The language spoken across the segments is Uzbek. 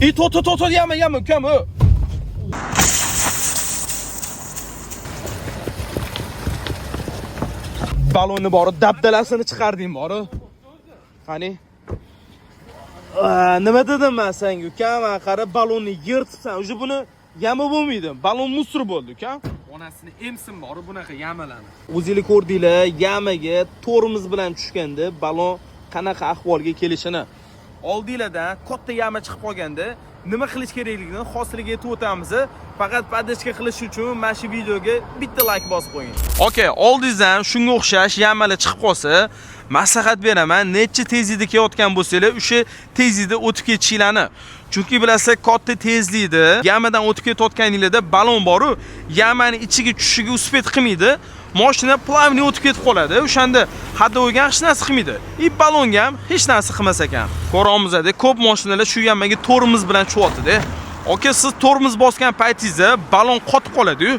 yama ukam. Balonni borib dabdalasini chiqarding bori. Qani? Nima dedim men senga ukam? Qara balonni yirtibsan. Uje buni yama bo'lmaydi. Balon musur bo'ldi ukam. Onasini emsin bori bunaqa yamalarni. O'zingiz ko'rdinglar, yamaga tormoz bilan tushganda balon qanaqa ahvolga kelishini. Oldinglardan katta yama chiqib qolganda nima qilish kerakligini hosiliga aytib o'tamiz. Faqat podachka qilish uchun mana shu videoga bitta like bosib qo'ying. Okay, oldingizdan shunga o'xshash yamalar chiqib qolsa, maslahat beraman, necha tezlikda kelayotgan bo'lsanglar, o'sha tezlikda o'tib ketishinglarni. Chunki bilasizlar, katta tezlikda yamadan o'tib ketayotganinglarda balon bor-ku, yamani ichiga tushishiga uspet qilmaydi. Mashina plavniy o'tib ketib qoladi. O'shanda haydovga hech narsa qilmaydi. Balonga ham hech narsa qilmas ekan. Ko'ramizda ko'p mashinalar shu yamaga tormoz bilan tushyapti-da. Oka, siz tormoz bosgan paytingizda balon qotib qoladi-yu.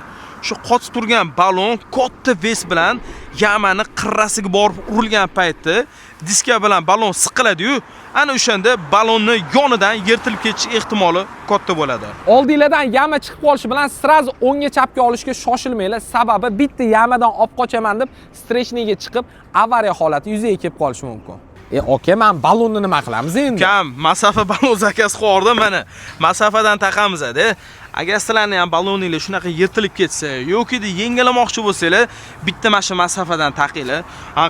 Shu qotib turgan balon katta ves bilan yamani qirrasiga borib urilgan paytda diska bilan balon siqiladi-yu. Ana o'shanda balonni yonidan yirtilib ketish ehtimoli katta bo'ladi. Oldinglardan yama chiqib qolishi bilan sraz o'ngga chapga olishga shoshilmanglar. Sababi bitta yamadan olib qochaman deb strechniga chiqib avariya holati yuzaga kelib qolishi mumkin. Oka, men balonni nima qilamiz endi? Kam, masofa balon zakasi qo'rdi mana. Masofadan taqamiz-da. Agar sizlarning ham baloninglar shunaqa yirtilib ketsa yoki yengilamoqchi bo'lsanglar, bitta mana masofadan taqinglar.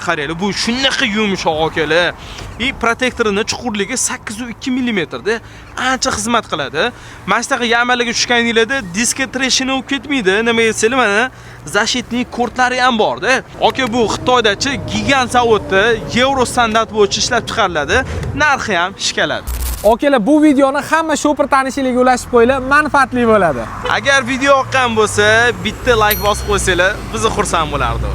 Qaranglar, bu shunaqa yumshoq akalar. Protektorining chuqurligi 8.2 mm da. Ancha xizmat qiladi. Mana shunaqa yamalarga tushganinglarda diska treshini olib ketmaydi. Nima desanglar, mana zashitning kortlari ham bor-da. Aka, bu Xitoydachi gigant zavodda Euro standart bo'yicha ishlab chiqariladi. Narxi ham shkaladi. Okalar, bu videoni hamma shopir tanishiga ulashib qo'yinglar, manfaatli bo'ladi. Agar video yoqqan bo'lsa, bitta like bosib qo'ysanglar, bizni xursand bo'lardi.